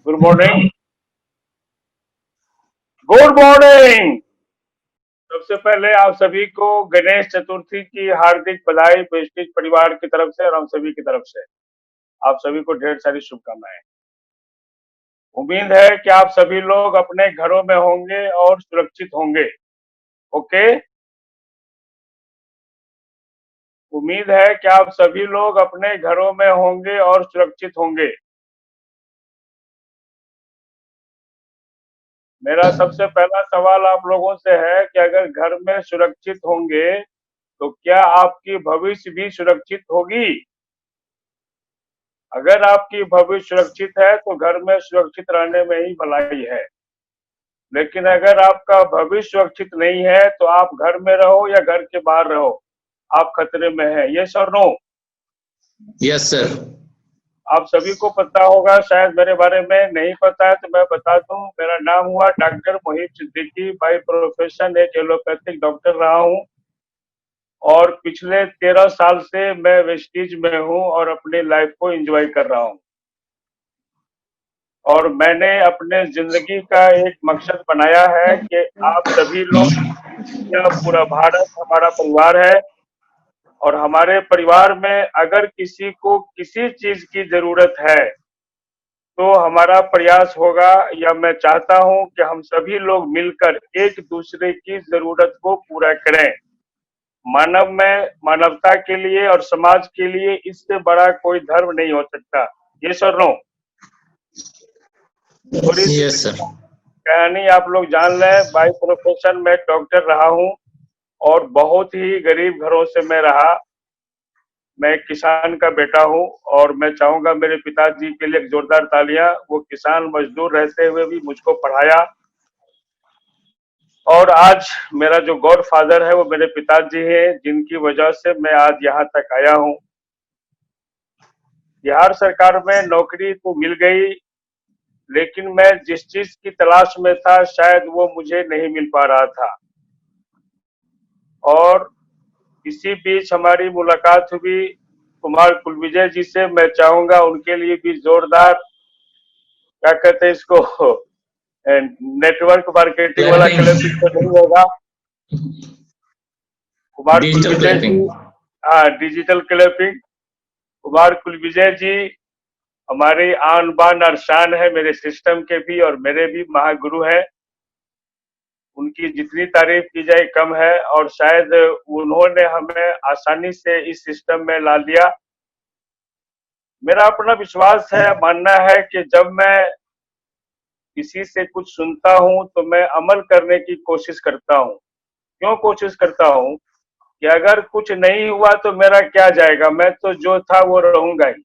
Good morning. Good morning. सबसे पहले आप सभी को गणेश चतुर्थी की हार्दिक बधाई वेस्टिज परिवार की तरफ से और हम सभी की तरफ से। आप सभी को ढेर सारी शुभकामनाएं। उम्मीद है कि आप सभी लोग अपने घरों में होंगे और सुरक्षित होंगे। ओके। उम्मीद है कि आप सभी लोग अपने घरों में होंगे और सुरक्षित होंगे। मेरा सबसे पहला सवाल आप लोगों से है कि अगर घर में सुरक्षित होंगे तो क्या आपकी भविष्य भी सुरक्षित होगी? अगर आपकी भविष्य सुरक्षित है तो घर में सुरक्षित रहने में ही भलाई है। लेकिन अगर आपका भविष्य सुरक्षित नहीं है तो आप घर में रहो या घर के बाहर रहो, आप खतरे में हैं। यस और नो? Yes sir. आप सभी को पता होगा, शायद मेरे बारे में नहीं पता है तो मैं बता दूं। मेरा नाम हुआ doctor Mohit Siddiqui. By profession एक एलोपैथिक डॉक्टर रहा हूं और पिछले 13 साल से मैं वेस्टीज में हूं और अपनी लाइफ को एंजॉय कर रहा हूं। और मैंने अपने जिंदगी का एक मकसद बनाया है कि आप सभी लोग, या पूरा भारत हमारा परिवार है और हमारे परिवार में अगर किसी को किसी चीज की जरूरत है तो हमारा प्रयास होगा, या मैं चाहता हूं कि हम सभी लोग मिलकर एक दूसरे की जरूरत को पूरा करें। मानवता के लिए और समाज के लिए इससे बड़ा कोई धर्म नहीं हो सकता। ये सर नो? थोड़ी सी यस सर। कहानी आप लोग जान लें। बाय प्रोफेशन मैं डॉक्टर रहा हूं और बहुत ही गरीब घरों से मैं रहा। मैं एक किसान का बेटा हूं और मैं चाहूंगा मेरे पिताजी के लिए एक जोरदार तालियां। वो किसान मजदूर रहते हुए भी मुझको पढ़ाया और आज मेरा जो गॉड फादर है वो मेरे पिताजी हैं, जिनकी वजह से मैं आज यहाँ तक आया हूँ। बिहार सरकार में नौकरी तो मिल गई, लेकिन मैं जिस चीज की तलाश में था शायद वो मुझे नहीं मिल पा रहा था। और इसी बीच हमारी मुलाकात हुई कुमार कुलविजय जी से। मैं चाहूंगा उनके लिए भी जोरदार, क्या कहते हैं इसको, नेटवर्क मार्केटिंग वाला क्लैपिंग तो नहीं होगा। कुमार डिजिटल कुलविजय जी, क्लैपिंग। हाँ, डिजिटल क्लैपिंग। कुमार कुलविजय जी हमारी आन बान और शान है, मेरे सिस्टम के भी और मेरे भी महागुरु हैं। उनकी जितनी तारीफ की जाए कम है और शायद उन्होंने हमें आसानी से इस सिस्टम में ला लिया। मेरा अपना विश्वास है, मानना है कि जब मैं किसी से कुछ सुनता हूं तो मैं अमल करने की कोशिश करता हूं। क्यों कोशिश करता हूं? कि अगर कुछ नहीं हुआ तो मेरा क्या जाएगा, मैं तो जो था वो रहूंगा ही।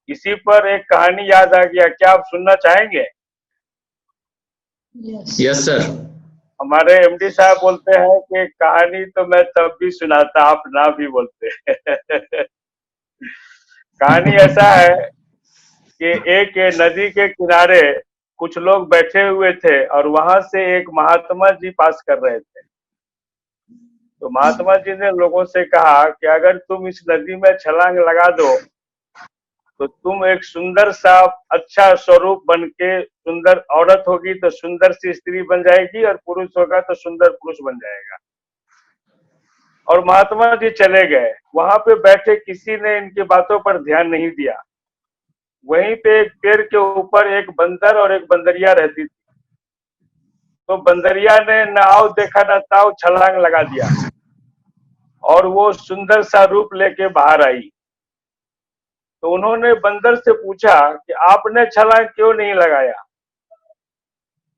इसी पर एक कहानी याद आ गया, क्या आप सुनना चाहेंगे? Yes sir. हमारे एमडी साहब बोलते हैं कि कहानी तो मैं तब भी सुनाता, आप ना भी बोलते। कहानी ऐसा है कि एक नदी के किनारे कुछ लोग बैठे हुए थे और वहां से एक महात्मा जी पास कर रहे थे। तो महात्मा जी ने लोगों से कहा कि अगर तुम इस नदी में छलांग लगा दो तो तुम एक सुंदर सा अच्छा स्वरूप बन के, सुंदर औरत होगी तो सुंदर सी स्त्री बन जाएगी और पुरुष होगा तो सुंदर पुरुष बन जाएगा। और महात्मा जी चले गए। वहां पे बैठे किसी ने इनकी बातों पर ध्यान नहीं दिया। वहीं पे एक पेड़ के ऊपर एक बंदर और एक बंदरिया रहती थी। तो बंदरिया ने न आओ देखा न ताओ छलांग लगा दिया और वो सुंदर सा रूप लेके बाहर आई। तो उन्होंने बंदर से पूछा कि आपने छलांग क्यों नहीं लगाया?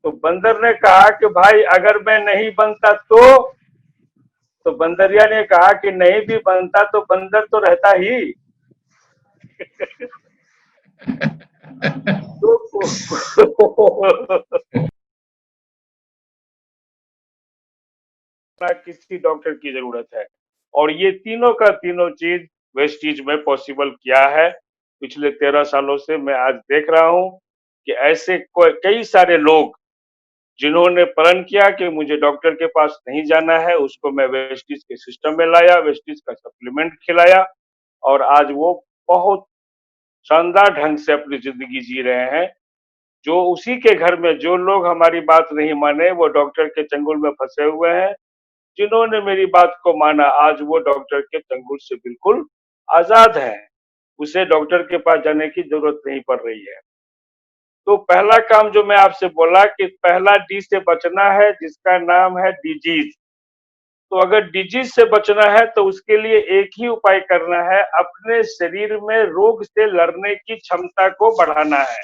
तो बंदर ने कहा कि भाई अगर मैं नहीं बनता तो बंदरिया ने कहा कि नहीं भी बनता तो बंदर तो रहता ही। किसी डॉक्टर की जरूरत है और ये तीनों का तीनों चीज वेस्टीज में पॉसिबल किया है। पिछले 13 सालों से मैं आज देख रहा हूं कि ऐसे कई सारे लोग जिन्होंने प्रण किया कि मुझे डॉक्टर के पास नहीं जाना है, उसको मैं वेस्टीज के सिस्टम में लाया, वेस्टीज का सप्लीमेंट खिलाया और आज वो बहुत शानदार ढंग से अपनी जिंदगी जी रहे हैं। जो उसी के घर में जो लोग हमारी बात नहीं माने वो डॉक्टर के चंगुल में फंसे हुए हैं। जिन्होंने मेरी बात को माना आज वो डॉक्टर के चंगुल से बिल्कुल आजाद है। उसे डॉक्टर के पास जाने की जरूरत नहीं पड़ रही है। तो पहला काम जो मैं आपसे बोला कि पहला डी से बचना है, जिसका नाम है डिजीज। तो अगर डिजीज से बचना है तो उसके लिए एक ही उपाय करना है, अपने शरीर में रोग से लड़ने की क्षमता को बढ़ाना है।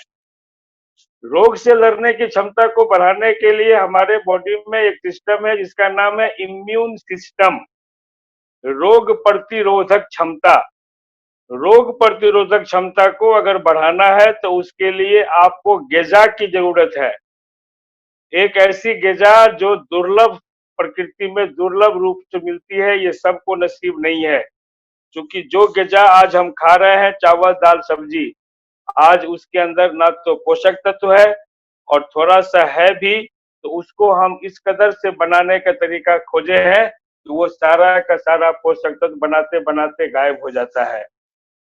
रोग से लड़ने की क्षमता को बढ़ाने के लिए हमारे बॉडी में एक सिस्टम है जिसका नाम है इम्यून सिस्टम। रोग प्रतिरोधक क्षमता। रोग प्रतिरोधक क्षमता को अगर बढ़ाना है तो उसके लिए आपको ग़िज़ा की जरूरत है। एक ऐसी ग़िज़ा जो दुर्लभ प्रकृति में दुर्लभ रूप से मिलती है, ये सबको नसीब नहीं है। क्योंकि जो ग़िज़ा आज हम खा रहे हैं, चावल दाल सब्जी, आज उसके अंदर ना तो पोषक तत्व है और थोड़ा सा है भी, तो उसको हम इस कदर से बनाने का तरीका खोजे हैं कि वो सारा का सारा पोषक तत्व बनाते बनाते गायब हो जाता है।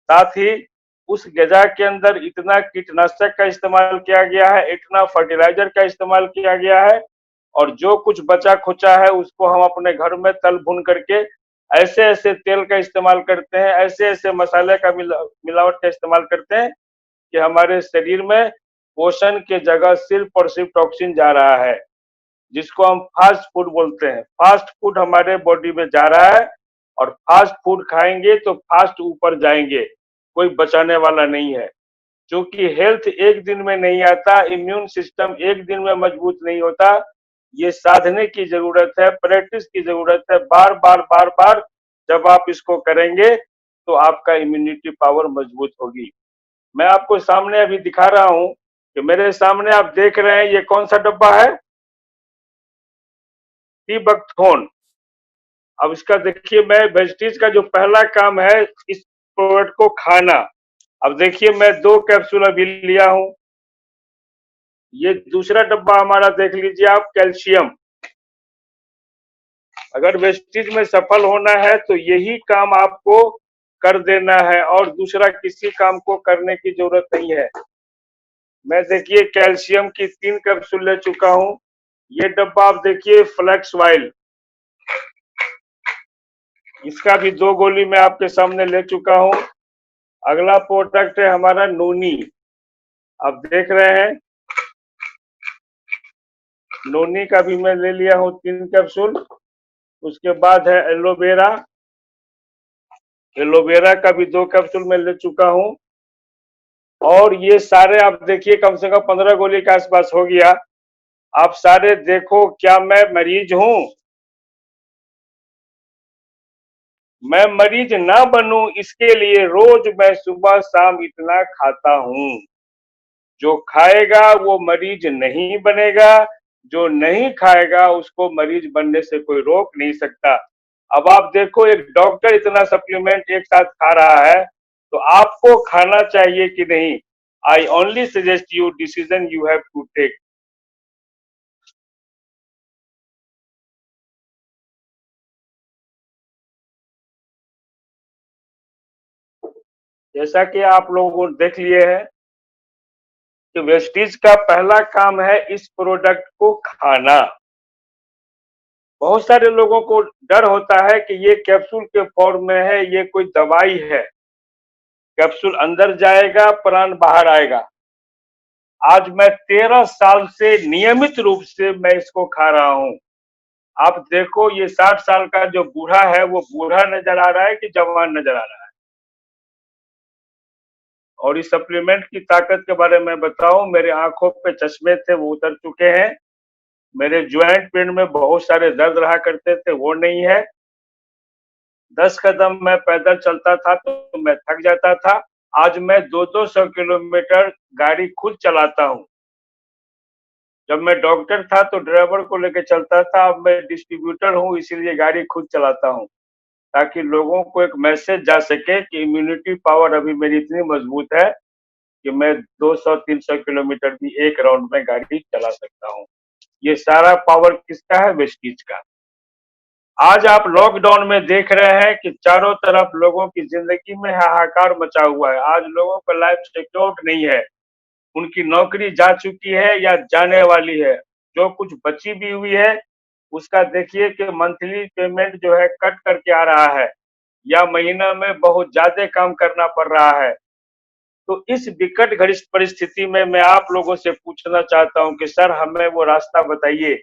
साथ ही उस ग़िज़ा के अंदर इतना कीटनाशक का इस्तेमाल किया गया है, इतना फर्टिलाइजर का इस्तेमाल किया गया है, और जो कुछ बचा खुचा है उसको हम अपने घर में तल भून करके ऐसे ऐसे तेल का इस्तेमाल करते हैं, ऐसे ऐसे मसाले का मिलावट का इस्तेमाल करते हैं कि हमारे शरीर में पोषण के जगह सिर्फ और सिर्फ टॉक्सिन जा रहा है, जिसको हम फास्ट फूड बोलते हैं। फास्ट फूड हमारे बॉडी में जा रहा है और फास्ट फूड खाएंगे तो फास्ट ऊपर जाएंगे, कोई बचाने वाला नहीं है। क्योंकि हेल्थ एक दिन में नहीं आता, इम्यून सिस्टम एक दिन में मजबूत नहीं होता, ये साधने की जरूरत है, प्रैक्टिस की जरूरत है। बार बार बार बार जब आप इसको करेंगे तो आपका इम्यूनिटी पावर मजबूत होगी। मैं आपको सामने अभी दिखा रहा हूं कि मेरे सामने आप देख रहे हैं ये कौन सा डब्बा है, टीबैक्थोन। अब इसका देखिए, मैं वेस्टीज का जो पहला काम है इस प्रोडक्ट को खाना। अब देखिए मैं 2 कैप्सूल अभी लिया हूं। ये दूसरा डब्बा हमारा देख लीजिए आप, कैल्शियम। अगर वेस्टीज में सफल होना है तो यही काम आपको कर देना है और दूसरा किसी काम को करने की जरूरत नहीं है। मैं देखिए कैल्शियम की 3 कैप्सूल ले चुका हूं। ये डब्बा आप देखिए फ्लैक्स ऑयल, इसका भी 2 गोली मैं आपके सामने ले चुका हूं। अगला प्रोडक्ट है हमारा नोनी। आप देख रहे हैं नोनी का भी मैं ले लिया हूं 3 कैप्सूल। उसके बाद है एलोवेरा। एलोवेरा का भी 2 कैप्सूल मैं ले चुका हूं। और ये सारे आप देखिए कम से कम 15 गोली के आसपास हो गया। आप सारे देखो, क्या मैं मरीज हूं? मैं मरीज ना बनूं इसके लिए रोज मैं सुबह शाम इतना खाता हूं। जो खाएगा वो मरीज नहीं बनेगा, जो नहीं खाएगा उसको मरीज बनने से कोई रोक नहीं सकता। अब आप देखो, एक डॉक्टर इतना सप्लीमेंट एक साथ खा रहा है तो आपको खाना चाहिए कि नहीं? I only suggest you, decision you have to take. जैसा कि आप लोगों देख लिए हैं कि वेस्टीज का पहला काम है इस प्रोडक्ट को खाना। बहुत सारे लोगों को डर होता है कि ये कैप्सूल के फॉर्म में है, ये कोई दवाई है, कैप्सूल अंदर जाएगा प्राण बाहर आएगा। आज मैं 13 साल से नियमित रूप से मैं इसको खा रहा हूं। आप देखो ये 60 साल का जो बूढ़ा है वो बूढ़ा नजर आ रहा है कि जवान नजर आ रहा है। और इस सप्लीमेंट की ताकत के बारे में बताऊं, मेरे आंखों पे चश्मे थे वो उतर चुके हैं। मेरे ज्वाइंट पेन में बहुत सारे दर्द रहा करते थे, वो नहीं है। 10 कदम मैं पैदल चलता था तो मैं थक जाता था। आज मैं 200-200 किलोमीटर गाड़ी खुद चलाता हूँ। जब मैं डॉक्टर था तो ड्राइवर को लेकर चलता था, अब मैं डिस्ट्रीब्यूटर हूँ इसीलिए गाड़ी खुद चलाता हूँ, ताकि लोगों को एक मैसेज जा सके कि इम्यूनिटी पावर अभी मेरी इतनी मजबूत है कि मैं 200-300 किलोमीटर भी एक राउंड में गाड़ी चला सकता हूँ। ये सारा पावर किसका है? वेस्टीज का। आज आप लॉकडाउन में देख रहे हैं कि चारों तरफ लोगों की जिंदगी में हाहाकार मचा हुआ है। आज लोगों का लाइफ सिक्योर नहीं है। उनकी नौकरी जा चुकी है या जाने वाली है, जो कुछ बची भी हुई है उसका देखिए कि मंथली पेमेंट जो है कट करके आ रहा है या महीना में बहुत ज्यादा काम करना पड़ रहा है। तो इस विकट घड़ी परिस्थिति में मैं आप लोगों से पूछना चाहता हूं कि सर हमें वो रास्ता बताइए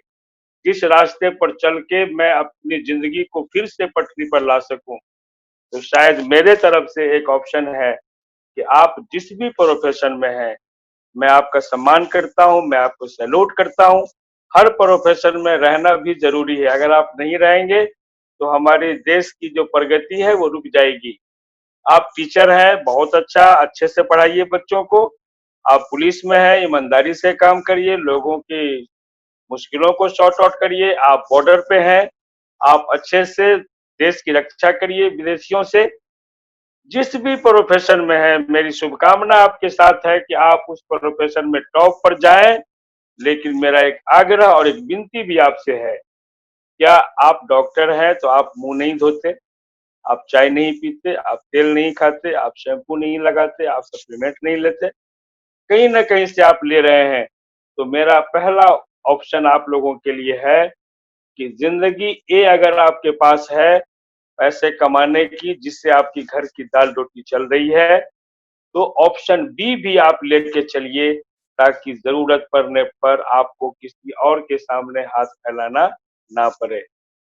जिस रास्ते पर चल के मैं अपनी जिंदगी को फिर से पटरी पर ला सकूं। तो शायद मेरे तरफ से एक ऑप्शन है कि आप जिस भी प्रोफेशन में हैं, मैं आपका सम्मान करता हूं, मैं आपको सैल्यूट करता हूं। हर प्रोफेशन में रहना भी जरूरी है। अगर आप नहीं रहेंगे तो हमारे देश की जो प्रगति है वो रुक जाएगी। आप टीचर हैं, बहुत अच्छा, अच्छे से पढ़ाइए बच्चों को। आप पुलिस में हैं, ईमानदारी से काम करिए, लोगों की मुश्किलों को सॉर्ट आउट करिए। आप बॉर्डर पे हैं, आप अच्छे से देश की रक्षा करिए विदेशियों से। जिस भी प्रोफेशन में है, मेरी शुभकामना आपके साथ है कि आप उस प्रोफेशन में टॉप पर जाएं। लेकिन मेरा एक आग्रह और एक विनती भी आपसे है, क्या आप डॉक्टर हैं तो आप मुंह नहीं धोते, आप चाय नहीं पीते, आप तेल नहीं खाते, आप शैम्पू नहीं लगाते, आप सप्लीमेंट नहीं लेते, कहीं ना कहीं से आप ले रहे हैं। तो मेरा पहला ऑप्शन आप लोगों के लिए है कि जिंदगी ए अगर आपके पास है पैसे कमाने की, जिससे आपकी घर की दाल रोटी चल रही है, तो ऑप्शन बी भी आप लेके चलिए, ताकि जरूरत पड़ने पर आपको किसी और के सामने हाथ फैलाना ना पड़े।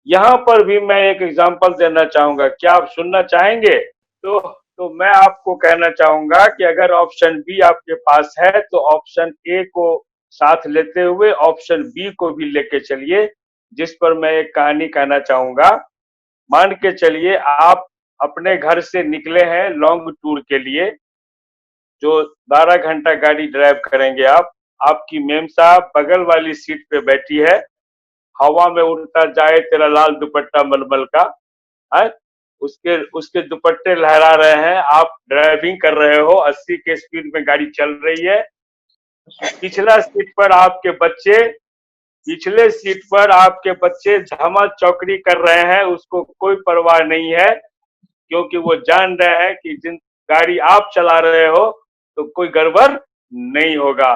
यहाँ पर भी मैं एक एग्जांपल देना चाहूंगा, क्या आप सुनना चाहेंगे? तो मैं आपको कहना चाहूंगा कि अगर ऑप्शन बी आपके पास है तो ऑप्शन ए को साथ लेते हुए ऑप्शन बी को भी लेके चलिए, जिस पर मैं एक कहानी कहना चाहूंगा। मान के चलिए आप अपने घर से निकले हैं लॉन्ग टूर के लिए, जो 12 घंटा गाड़ी ड्राइव करेंगे आप। आपकी मेम साहब बगल वाली सीट पे बैठी है, हवा में उड़ता जाए तेरा लाल दुपट्टा मलमल का है, उसके उसके दुपट्टे लहरा रहे हैं, आप ड्राइविंग कर रहे हो, 80 के स्पीड में गाड़ी चल रही है। पिछला सीट पर आपके बच्चे पिछले सीट पर आपके बच्चे झमा चौकड़ी कर रहे हैं, उसको कोई परवाह नहीं है, क्योंकि वो जान रहे हैं कि जिन गाड़ी आप चला रहे हो तो कोई गड़बड़ नहीं होगा।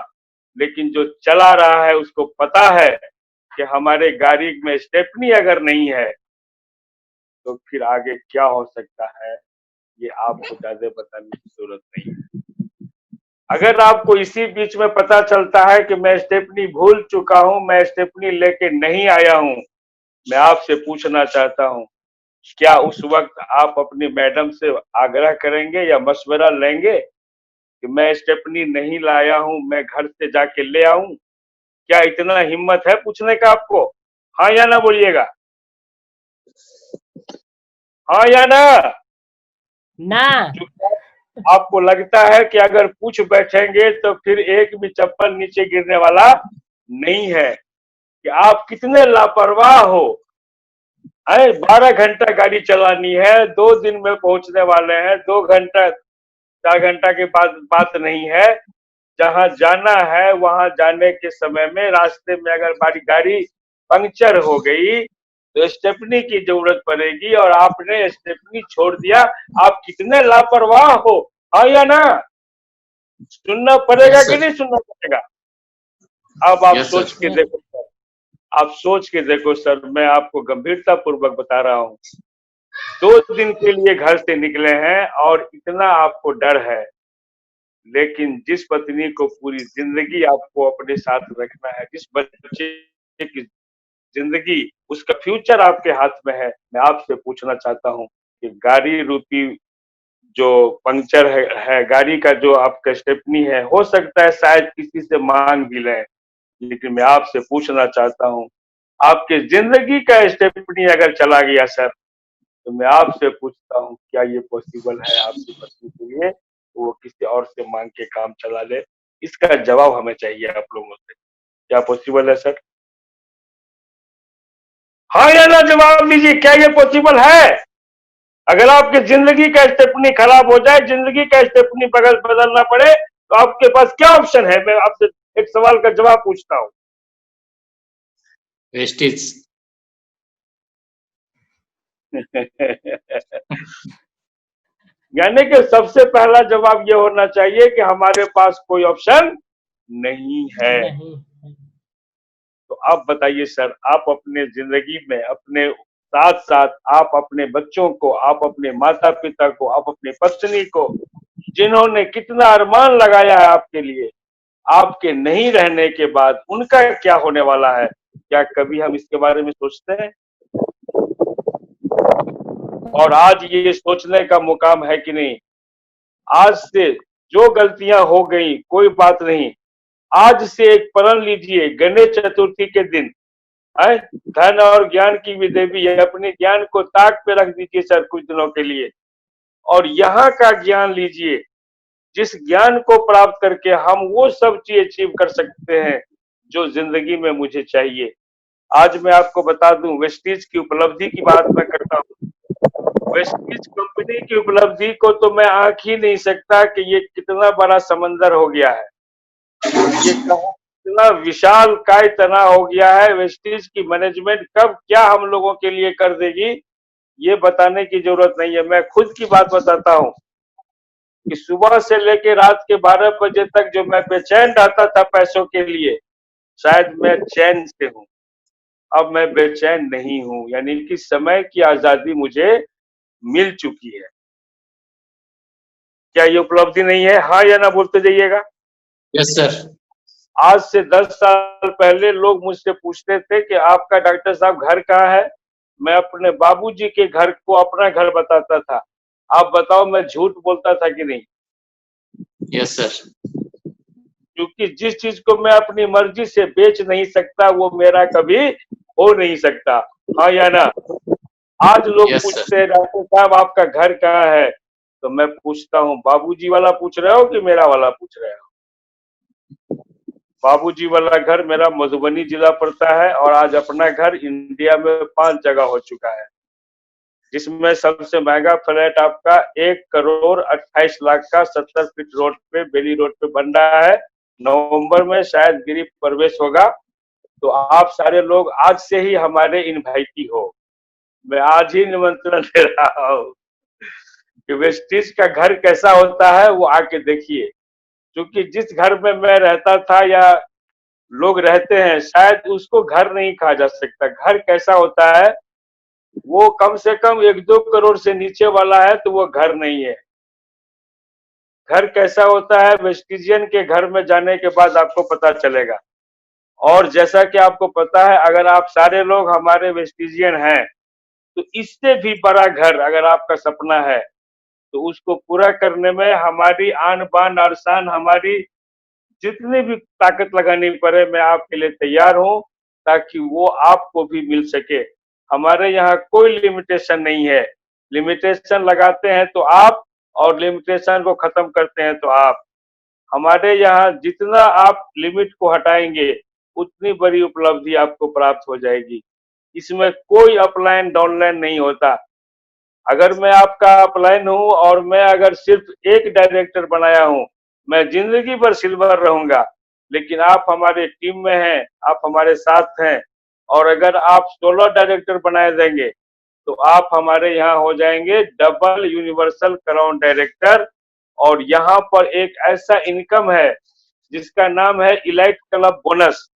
लेकिन जो चला रहा है उसको पता है कि हमारे गाड़ी में स्टेपनी अगर नहीं है तो फिर आगे क्या हो सकता है, ये आपको ज्यादा बताने की जरूरत नहीं है। अगर आपको इसी बीच में पता चलता है कि मैं स्टेपनी भूल चुका हूं, मैं स्टेपनी लेके नहीं आया हूं, मैं आपसे पूछना चाहता हूं, क्या उस वक्त आप अपनी मैडम से आग्रह करेंगे या मशवरा लेंगे कि मैं स्टेपनी नहीं लाया हूं, मैं घर से जाके ले आऊं? क्या इतना हिम्मत है पूछने का आपको? हाँ या ना बोलिएगा, हाँ या ना? ना। चुपचाप आपको लगता है कि अगर पूछ बैठेंगे तो फिर एक भी चप्पल नीचे गिरने वाला नहीं है, कि आप कितने लापरवाह हो। 12 घंटा गाड़ी चलानी है, 2 दिन में पहुंचने वाले हैं, 2 घंटा 4 घंटा की बात नहीं है। जहां जाना है वहां जाने के समय में रास्ते में अगर हमारी गाड़ी पंक्चर हो गई तो स्टेपनी की जरूरत पड़ेगी और आपने स्टेपनी छोड़ दिया। आप कितने लापरवाह हो, हाँ या ना? सुनना पड़ेगा यस कि सर। नहीं सुनना पड़ेगा? अब आप यस सोच सर। के देखो सर, आप सोच के देखो सर, मैं आपको गंभीरता पूर्वक बता रहा हूँ। 2 दिन के लिए घर से निकले हैं और इतना आपको डर है, लेकिन जिस पत्नी को पूरी जिंदगी आपको अपने साथ रखना है, जिस बच्चे की जिंदगी, उसका फ्यूचर आपके हाथ में है, मैं आपसे पूछना चाहता हूँ कि गाड़ी रूपी जो पंक्चर है गाड़ी का, जो आपका स्टेपनी है, हो सकता है शायद किसी से मांग भी लें, लेकिन मैं आपसे पूछना चाहता हूँ, आपके जिंदगी का स्टेपनी अगर चला गया सर, तो मैं आपसे पूछता हूँ क्या ये पॉसिबल है आपकी पत्नी के लिए वो किसी और से मांग के काम चला ले? इसका जवाब हमें चाहिए आप लोगों से, क्या पॉसिबल है सर? हाँ या ना जवाब दीजिए, क्या ये पॉसिबल है? अगर आपकी जिंदगी का स्टेपनी खराब हो जाए, जिंदगी का स्टेपनी बदलना पड़े, तो आपके पास क्या ऑप्शन है? मैं आपसे एक सवाल का जवाब पूछता हूँ। वेस्टेज। यानी कि सबसे पहला जवाब ये होना चाहिए कि हमारे पास कोई ऑप्शन नहीं है। नहीं है। तो आप बताइए सर, आप अपने जिंदगी में अपने साथ साथ आप अपने बच्चों को, आप अपने माता पिता को, आप अपनी पत्नी को, जिन्होंने कितना अरमान लगाया है आपके लिए, आपके नहीं रहने के बाद उनका क्या होने वाला है? क्या कभी हम इसके बारे में सोचते हैं? और आज ये सोचने का मुकाम है कि नहीं? आज से जो गलतियां हो गई कोई बात नहीं, आज से एक प्रण लीजिए, गणेश चतुर्थी के दिन है, धन और ज्ञान की भी देवी है, अपने ज्ञान को ताक पे रख दीजिए सर कुछ दिनों के लिए, और यहाँ का ज्ञान लीजिए, जिस ज्ञान को प्राप्त करके हम वो सब चीज अचीव कर सकते हैं जो जिंदगी में मुझे चाहिए। आज मैं आपको बता दूं, वेस्टीज की उपलब्धि की बात मैं करता हूँ। वेस्टीज कंपनी की उपलब्धि को तो मैं आंक ही नहीं सकता कि ये कितना बड़ा समंदर हो गया है, ये कितना विशाल काय तना हो गया है। वेस्टीज की मैनेजमेंट कब क्या हम लोगों के लिए कर देगी, ये बताने की जरूरत नहीं है। मैं खुद की बात बताता हूँ कि सुबह से लेकर रात के 12 बजे तक जो मैं बेचैन रहता था पैसों के लिए, शायद मैं चैन से हूँ, अब मैं बेचैन नहीं हूँ, यानी कि समय की आजादी मुझे मिल चुकी है। क्या ये उपलब्धि नहीं है? हाँ या ना बोलते जाइएगा। Yes sir. आज से 10 साल पहले लोग मुझसे पूछते थे कि आपका डॉक्टर साहब घर कहाँ है? मैं अपने बाबूजी के घर को अपना घर बताता था। आप बताओ मैं झूठ बोलता था कि नहीं? Yes sir. क्योंकि जिस चीज को मैं अपनी मर्जी से बेच नहीं सकता वो मेरा कभी हो नहीं सकता। हाँ या ना? आज लोग यस पूछते सर। हैं डॉक्टर साहब आपका घर कहाँ है, तो मैं पूछता हूँ बाबूजी वाला पूछ रहे हो कि मेरा वाला पूछ रहे हो? बाबूजी वाला घर मेरा मधुबनी जिला पड़ता है, और आज अपना घर इंडिया में 5 जगह हो चुका है, जिसमें सबसे महंगा फ्लैट आपका 1,28,00,000 का 70 फीट रोड पे, बेली रोड पे बन रहा है। नवंबर में शायद गृह प्रवेश होगा। तो आप सारे लोग आज से ही हमारे इनवाइटी हो, मैं आज ही निमंत्रण दे रहा हूँ कि वेस्टिज का घर कैसा होता है वो आके देखिए। क्योंकि जिस घर में मैं रहता था या लोग रहते हैं, शायद उसको घर नहीं कहा जा सकता। घर कैसा होता है वो कम से कम 1-2 करोड़ से नीचे वाला है तो वो घर नहीं है। घर कैसा होता है वेस्टिजियन के घर में जाने के बाद आपको पता चलेगा। और जैसा कि आपको पता है, अगर आप सारे लोग हमारे वेस्टिजियन हैं, तो इससे भी बड़ा घर अगर आपका सपना है तो उसको पूरा करने में हमारी आन बान और शान, हमारी जितनी भी ताकत लगानी पड़े, मैं आपके लिए तैयार हूँ, ताकि वो आपको भी मिल सके। हमारे यहाँ कोई लिमिटेशन नहीं है। लिमिटेशन लगाते हैं तो आप, और लिमिटेशन को खत्म करते हैं तो आप। हमारे यहाँ जितना आप लिमिट को हटाएंगे उतनी बड़ी उपलब्धि आपको प्राप्त हो जाएगी। इसमें कोई अपलाइन डाउनलाइन नहीं होता। अगर मैं आपका अपलाइन हूँ और मैं अगर सिर्फ एक डायरेक्टर बनाया हूँ, मैं जिंदगी भर सिल्वर रहूंगा। लेकिन आप हमारे टीम में हैं, आप हमारे साथ हैं, और अगर आप 16 डायरेक्टर बनाए देंगे तो आप हमारे यहाँ हो जाएंगे डबल यूनिवर्सल क्राउन डायरेक्टर। और यहाँ पर एक ऐसा इनकम है जिसका नाम है इलाइट क्लब बोनस।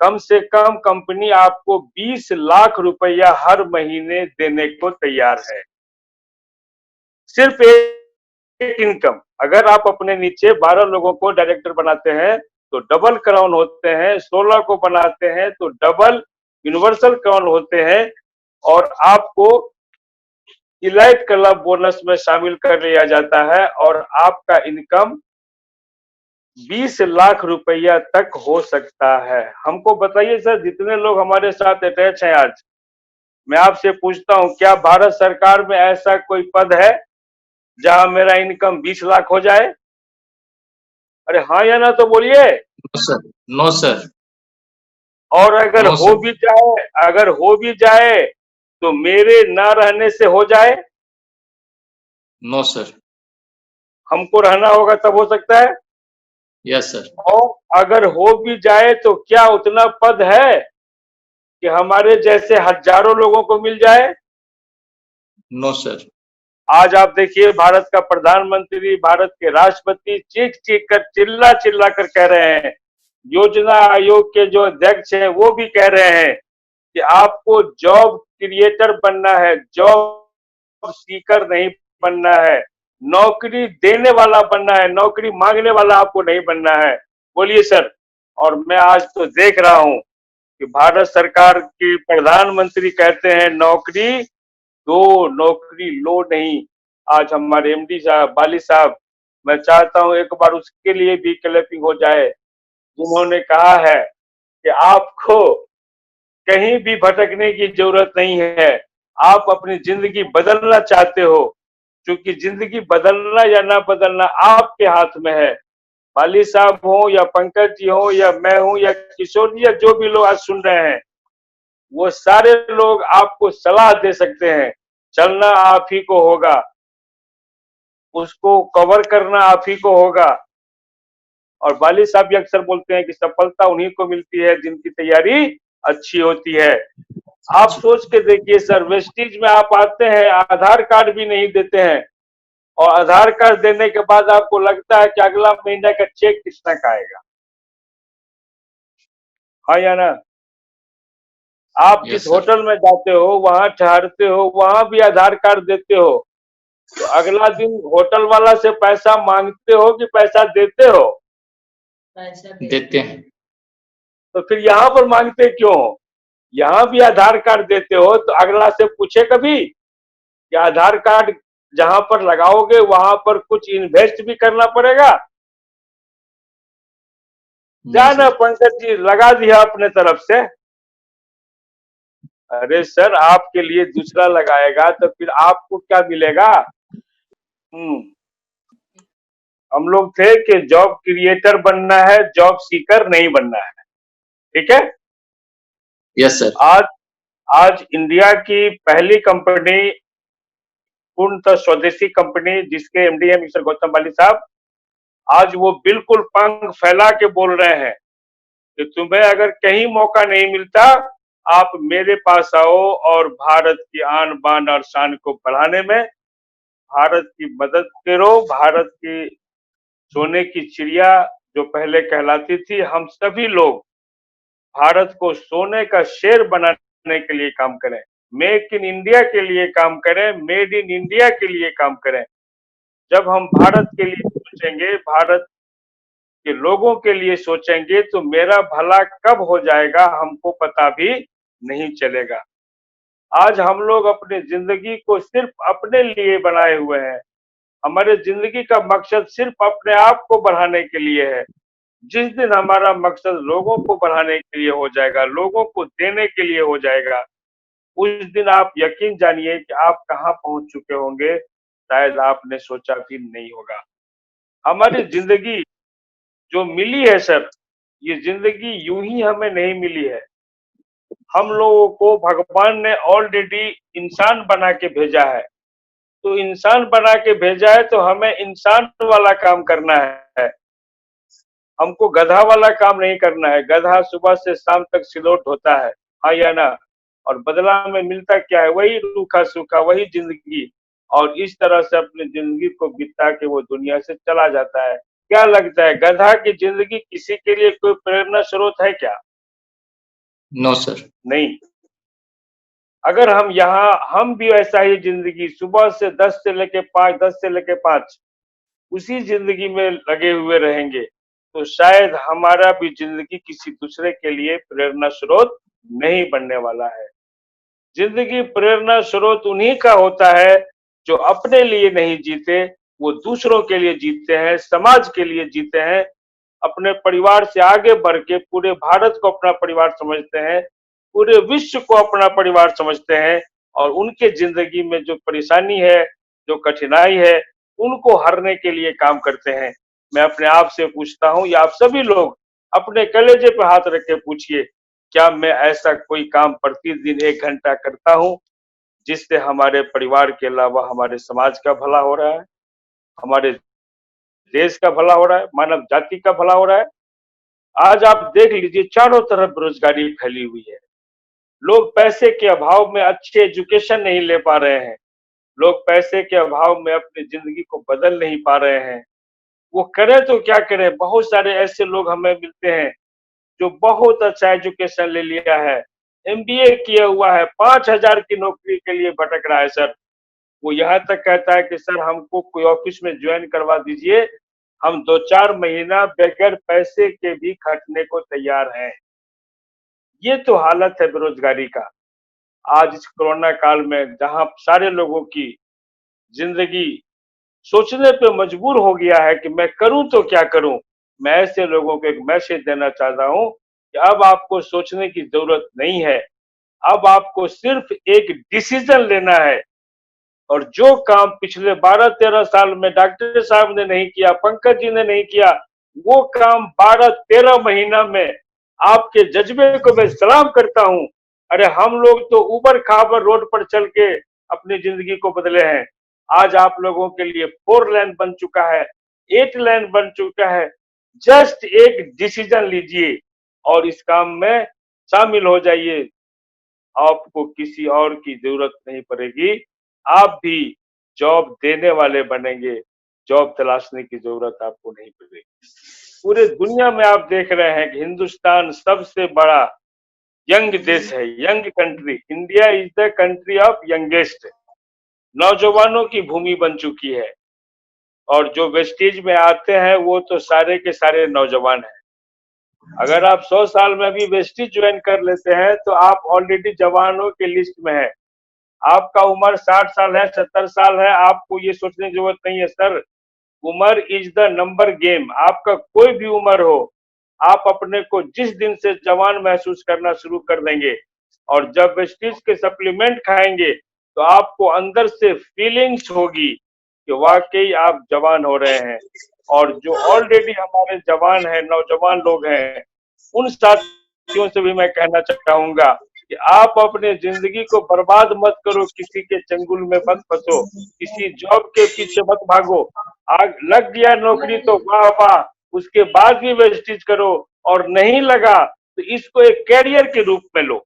कम से कम कंपनी आपको 20 लाख रुपया हर महीने देने को तैयार है, सिर्फ एक इनकम। अगर आप अपने नीचे 12 लोगों को डायरेक्टर बनाते हैं तो डबल क्राउन होते हैं, 16 को बनाते हैं तो डबल यूनिवर्सल क्राउन होते हैं, और आपको इलाइट क्लब बोनस में शामिल कर लिया जाता है, और आपका इनकम 20 लाख रुपया तक हो सकता है। हमको बताइए सर, जितने लोग हमारे साथ अटैच हैं आज, मैं आपसे पूछता हूं, क्या भारत सरकार में ऐसा कोई पद है जहां मेरा इनकम 20 लाख हो जाए? अरे हाँ या ना तो बोलिए। No sir. No sir. और अगर नो हो सर। भी जाए, अगर हो भी जाए तो मेरे ना रहने से हो जाए? No sir. हमको रहना होगा तब हो सकता है। Yes sir. और अगर हो भी जाए तो क्या उतना पद है कि हमारे जैसे हजारों लोगों को मिल जाए? No sir. आज आप देखिए भारत का प्रधानमंत्री, भारत के राष्ट्रपति चीख चीख कर चिल्ला चिल्ला कर कह रहे हैं, योजना आयोग के जो अध्यक्ष हैं वो भी कह रहे हैं कि आपको जॉब क्रिएटर बनना है, जॉब सीकर नहीं बनना है, नौकरी देने वाला बनना है, नौकरी मांगने वाला आपको नहीं बनना है। बोलिए सर। और मैं आज तो देख रहा हूं कि भारत सरकार के प्रधानमंत्री कहते हैं नौकरी दो, नौकरी लो नहीं। आज हमारे एमडी साहब, बाली साहब, मैं चाहता हूं एक बार उसके लिए भी क्लैपिंग हो जाए, जिन्होंने कहा है कि आपको कहीं भी भटकने की जरूरत नहीं है, आप अपनी जिंदगी बदलना चाहते हो, क्योंकि जिंदगी बदलना या ना बदलना आपके हाथ में है। बाली साहब हो या पंकज जी हो या मैं हूं या किशोर जी या जो भी लोग आज सुन रहे हैं, वो सारे लोग आपको सलाह दे सकते हैं। चलना आप ही को होगा, उसको कवर करना आप ही को होगा। और बाली साहब भी अक्सर बोलते हैं कि सफलता उन्हीं को मिलती है जिनकी तैयारी अच्छी होती है। आप सोच के देखिए सर, वेस्टिज में आप आते हैं, आधार कार्ड भी नहीं देते हैं, और आधार कार्ड देने के बाद आपको लगता है कि अगला महीने का चेक कितना का आएगा। हाँ या ना? आप Yes, जिस sir. होटल में जाते हो, वहां ठहरते हो, वहां भी आधार कार्ड देते हो, तो अगला दिन होटल वाला से पैसा मांगते हो कि पैसा देते हो? देते हैं। तो फिर यहाँ पर मांगते क्यों हो? यहाँ भी आधार कार्ड देते हो तो अगला से पूछे कभी कि आधार कार्ड जहां पर लगाओगे वहां पर कुछ इन्वेस्ट भी करना पड़ेगा? क्या नहीं ना सर। पंकज जी, लगा दिया अपने तरफ से। अरे सर, आपके लिए दूसरा लगाएगा तो फिर आपको क्या मिलेगा? हम लोग थे कि जॉब क्रिएटर बनना है, जॉब सीकर नहीं बनना है। ठीक है। Yes sir. आज आज इंडिया की पहली कंपनी, पूर्णतः स्वदेशी कंपनी, जिसके एमडी है मिस्टर गौतम बाली साहब, आज वो बिल्कुल पंख फैला के बोल रहे हैं कि तुम्हें अगर कहीं मौका नहीं मिलता, आप मेरे पास आओ और भारत की आन बान और शान को बढ़ाने में भारत की मदद करो। भारत की सोने की चिड़िया जो पहले कहलाती थी, हम सभी लोग भारत को सोने का शेर बनाने के लिए काम करें, मेक इन इंडिया के लिए काम करें, मेड इन इंडिया के लिए काम करें। जब हम भारत के लिए सोचेंगे, भारत के लोगों के लिए सोचेंगे, तो मेरा भला कब हो जाएगा हमको पता भी नहीं चलेगा। आज हम लोग अपनी जिंदगी को सिर्फ अपने लिए बनाए हुए हैं। हमारे जिंदगी का मकसद सिर्फ अपने आप को बढ़ाने के लिए है। जिस दिन हमारा मकसद लोगों को बढ़ाने के लिए हो जाएगा, लोगों को देने के लिए हो जाएगा, उस दिन आप यकीन जानिए कि आप कहाँ पहुंच चुके होंगे, शायद आपने सोचा भी नहीं होगा। हमारी जिंदगी जो मिली है सर, ये जिंदगी यूं ही हमें नहीं मिली है। हम लोगों को भगवान ने ऑलरेडी इंसान बना के भेजा है। तो इंसान बना के भेजा है तो हमें इंसान वाला काम करना है, हमको गधा वाला काम नहीं करना है। गधा सुबह से शाम तक सिलोट होता है, हाँ या ना? और बदला में मिलता क्या है? वही रूखा सूखा, वही जिंदगी। और इस तरह से अपनी जिंदगी को बिता के वो दुनिया से चला जाता है। क्या लगता है, गधा की जिंदगी किसी के लिए कोई प्रेरणा स्रोत है क्या? No sir. नहीं। अगर हम यहाँ, हम भी ऐसा ही जिंदगी सुबह से 10 से लेके 5, 10 से लेके 5 उसी जिंदगी में लगे हुए रहेंगे, तो शायद हमारा भी जिंदगी किसी दूसरे के लिए प्रेरणा स्रोत नहीं बनने वाला है। जिंदगी प्रेरणा स्रोत उन्हीं का होता है जो अपने लिए नहीं जीते, वो दूसरों के लिए जीते हैं, समाज के लिए जीते हैं, अपने परिवार से आगे बढ़ के पूरे भारत को अपना परिवार समझते हैं, पूरे विश्व को अपना परिवार समझते हैं, और उनके जिंदगी में जो परेशानी है, जो कठिनाई है, उनको हरने के लिए काम करते हैं। मैं अपने आप से पूछता हूँ, या आप सभी लोग अपने कलेजे पे हाथ रख के पूछिए, क्या मैं ऐसा कोई काम प्रतिदिन 1 घंटा करता हूँ जिससे हमारे परिवार के अलावा हमारे समाज का भला हो रहा है, हमारे देश का भला हो रहा है, मानव जाति का भला हो रहा है? आज आप देख लीजिए, चारों तरफ बेरोजगारी फैली हुई है। लोग पैसे के अभाव में अच्छे एजुकेशन नहीं ले पा रहे हैं। लोग पैसे के अभाव में अपनी जिंदगी को बदल नहीं पा रहे हैं। वो करें तो क्या करें? बहुत सारे ऐसे लोग हमें मिलते हैं जो बहुत अच्छा एजुकेशन ले लिया है, एमबीए किया हुआ है, 5,000 की नौकरी के लिए भटक रहा है सर। वो यहाँ तक कहता है कि सर हमको कोई ऑफिस में ज्वाइन करवा दीजिए, हम 2-4 महीना बगैर पैसे के भी खटने को तैयार हैं। ये तो हालत है बेरोजगारी का। आज इस कोरोना काल में जहाँ सारे लोगों की जिंदगी सोचने पे मजबूर हो गया है कि मैं करूं तो क्या करूं। मैं ऐसे लोगों को एक मैसेज देना चाहता हूं कि अब आपको सोचने की जरूरत नहीं है। अब आपको सिर्फ एक डिसीजन लेना है और जो काम पिछले 12-13 साल में डॉक्टर साहब ने नहीं किया, पंकज जी ने नहीं किया, वो काम 12-13 महीना में आपके जज्बे को मैं सलाम करता हूं। अरे हम लोग तो उबड़ खाबड़ रोड पर चल के अपनी जिंदगी को बदले हैं। आज आप लोगों के लिए 4 लेन बन चुका है, 8 लेन बन चुका है। जस्ट एक डिसीजन लीजिए और इस काम में शामिल हो जाइए। आपको किसी और की जरूरत नहीं पड़ेगी। आप भी जॉब देने वाले बनेंगे। जॉब तलाशने की जरूरत आपको नहीं पड़ेगी। पूरे दुनिया में आप देख रहे हैं कि हिंदुस्तान सबसे बड़ा यंग देश है, young country. India is the country of youngest. नौजवानों की भूमि बन चुकी है और जो वेस्टेज में आते हैं वो तो सारे के सारे नौजवान हैं। अगर आप 100 साल में भी वेस्टेज ज्वाइन कर लेते हैं तो आप ऑलरेडी जवानों के लिस्ट में हैं। आपका उम्र 60 साल है, 70 साल है, आपको ये सोचने की जरूरत नहीं है सर। उम्र इज द नंबर गेम। आपका कोई भी उम्र हो, आप अपने को जिस दिन से जवान महसूस करना शुरू कर देंगे और जब वेस्टीज के सप्लीमेंट खाएंगे तो आपको अंदर से फीलिंग्स होगी कि वाकई आप जवान हो रहे हैं। और जो ऑलरेडी हमारे जवान हैं, नौजवान लोग हैं, उन साथियों से भी मैं कहना चाहूंगा कि आप अपने जिंदगी को बर्बाद मत करो, किसी के चंगुल में मत फंसो, किसी जॉब के पीछे मत भागो। आग लग गया नौकरी तो वाह वाह, उसके बाद भी वेस्टेज करो, और नहीं लगा तो इसको एक कैरियर के रूप में लो।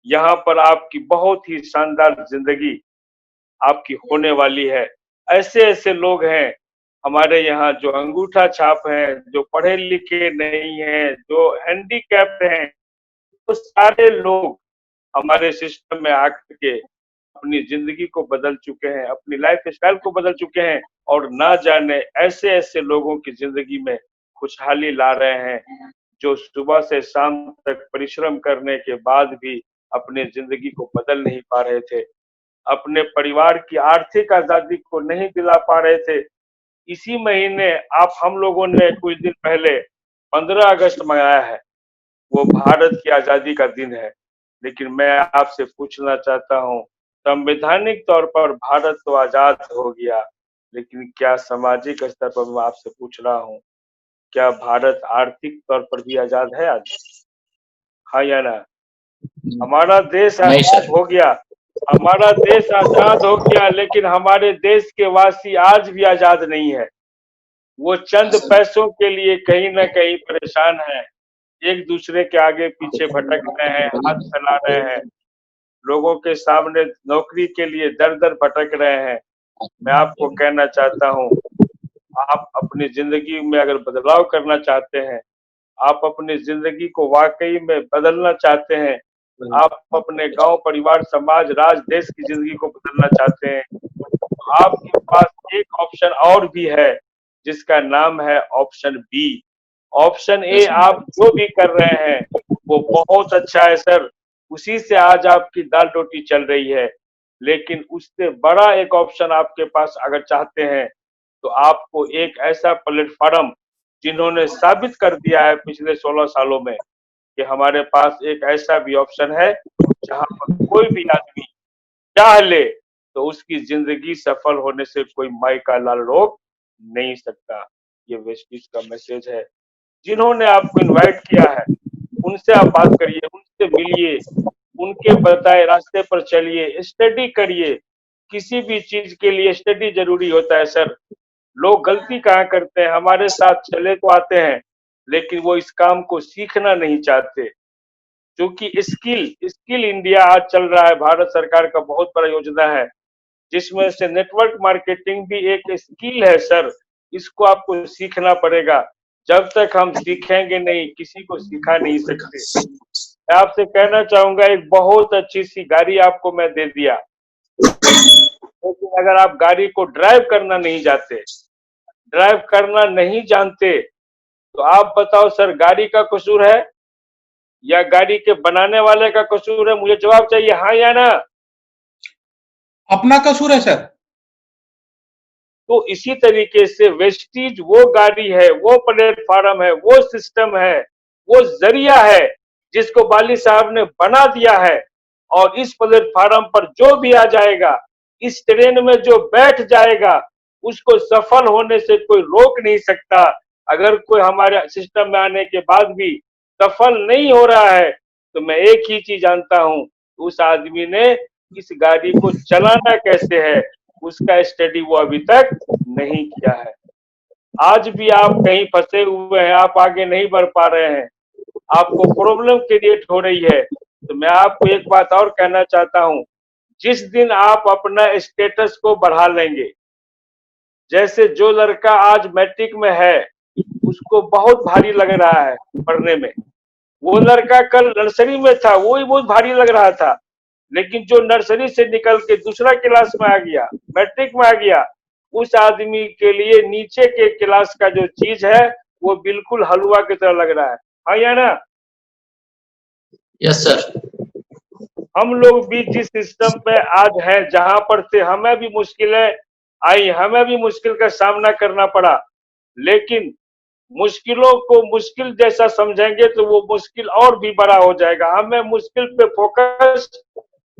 यहाँ पर आपकी बहुत ही शानदार जिंदगी आपकी होने वाली है। ऐसे ऐसे लोग हैं हमारे यहाँ जो अंगूठा छाप हैं, जो पढ़े लिखे नहीं हैं, जो हैंडीकैप्ड हैं, वो सारे लोग हमारे सिस्टम में आकर के अपनी जिंदगी को बदल चुके हैं, अपनी लाइफ स्टाइल को बदल चुके हैं और ना जाने ऐसे ऐसे लोगों की जिंदगी में खुशहाली ला रहे हैं जो सुबह से शाम तक परिश्रम करने के बाद भी अपने जिंदगी को बदल नहीं पा रहे थे, अपने परिवार की आर्थिक आजादी को नहीं दिला पा रहे थे। इसी महीने आप हम लोगों ने कुछ दिन पहले 15 अगस्त मनाया है, वो भारत की आजादी का दिन है। लेकिन मैं आपसे पूछना चाहता हूँ, संवैधानिक तौर पर भारत तो आजाद हो गया, लेकिन क्या सामाजिक स्तर पर मैं आपसे पूछ रहा हूँ, क्या भारत आर्थिक तौर पर भी आजाद है आज? हाँ या ना? हमारा देश नहीं आजाद सर। हो गया, हमारा देश आजाद हो गया, लेकिन हमारे देश के वासी आज भी आजाद नहीं है। वो चंद पैसों के लिए कहीं ना कहीं परेशान है, एक दूसरे के आगे पीछे भटक रहे हैं, हाथ फैला रहे हैं, लोगों के सामने नौकरी के लिए दर दर भटक रहे हैं। मैं आपको कहना चाहता हूँ, आप अपनी जिंदगी में अगर बदलाव करना चाहते हैं, आप अपनी जिंदगी को वाकई में बदलना चाहते हैं, आप अपने गांव, परिवार, समाज, राज्य, देश की जिंदगी को बदलना चाहते हैं, तो आपके पास एक ऑप्शन और भी है जिसका नाम है ऑप्शन बी। ऑप्शन ए आप जो भी कर रहे हैं वो बहुत अच्छा है सर, उसी से आज आपकी दाल रोटी चल रही है। लेकिन उससे बड़ा एक ऑप्शन आपके पास अगर चाहते हैं तो आपको एक ऐसा प्लेटफॉर्म, जिन्होंने साबित कर दिया है पिछले 16 सालों में कि हमारे पास एक ऐसा भी ऑप्शन है जहां पर कोई भी आदमी चाह ले तो उसकी जिंदगी सफल होने से कोई माई का लाल रोक नहीं सकता। ये वेस्टिज का मैसेज है। जिन्होंने आपको इनवाइट किया है उनसे आप बात करिए, उनसे मिलिए, उनके बताए रास्ते पर चलिए, स्टडी करिए। किसी भी चीज के लिए स्टडी जरूरी होता है सर। लोग गलती कहाँ करते हैं, हमारे साथ चले तो आते हैं लेकिन वो इस काम को सीखना नहीं चाहते। क्योंकि स्किल स्किल इंडिया आज चल रहा है, भारत सरकार का बहुत बड़ा योजना है। जिसमें से नेटवर्क मार्केटिंग भी एक स्किल है सर। इसको आपको सीखना पड़ेगा। जब तक हम सीखेंगे नहीं, किसी को सिखा नहीं सकते। मैं आपसे कहना चाहूंगा, एक बहुत अच्छी सी गाड़ी आपको मैं दे दिया, लेकिन अगर आप गाड़ी को ड्राइव करना नहीं जाते, ड्राइव करना नहीं जानते, तो आप बताओ सर, गाड़ी का कसूर है या गाड़ी के बनाने वाले का कसूर है? मुझे जवाब चाहिए, हाँ या ना। अपना कसूर है सर। तो इसी तरीके से वेस्टीज वो गाड़ी है, वो प्लेटफार्म है, वो सिस्टम है, वो जरिया है जिसको वाली साहब ने बना दिया है। और इस प्लेटफार्म पर जो भी आ जाएगा, इस ट्रेन में जो बैठ जाएगा, उसको सफल होने से कोई रोक नहीं सकता। अगर कोई हमारे सिस्टम में आने के बाद भी सफल नहीं हो रहा है, तो मैं एक ही चीज जानता हूं, उस आदमी ने इस गाड़ी को चलाना कैसे है, उसका स्टडी वो अभी तक नहीं किया है। आज भी आप कहीं फंसे हुए हैं, आप आगे नहीं बढ़ पा रहे हैं, आपको प्रॉब्लम क्रिएट हो रही है, तो मैं आपको एक बात और कहना चाहता हूं, जिस दिन आप अपना स्टेटस को बढ़ा लेंगे, जैसे जो लड़का आज मैट्रिक में है, उसको बहुत भारी लग रहा है पढ़ने में, वो लड़का कल नर्सरी में था, वो ही बहुत भारी लग रहा था, लेकिन जो नर्सरी से निकल के दूसरा क्लास में आ गया, मैट्रिक में आ गया, उस आदमी के लिए नीचे के क्लास का जो चीज है वो बिल्कुल हलवा की तरह लग रहा है। हाँ या ना? Yes sir. हम लोग भी जिस सिस्टम पे आज हैं, जहां पर से हमें भी मुश्किलें आई, हमें भी मुश्किल का सामना करना पड़ा, लेकिन मुश्किलों को मुश्किल जैसा समझेंगे तो वो मुश्किल और भी बड़ा हो जाएगा। हमें मुश्किल पे फोकस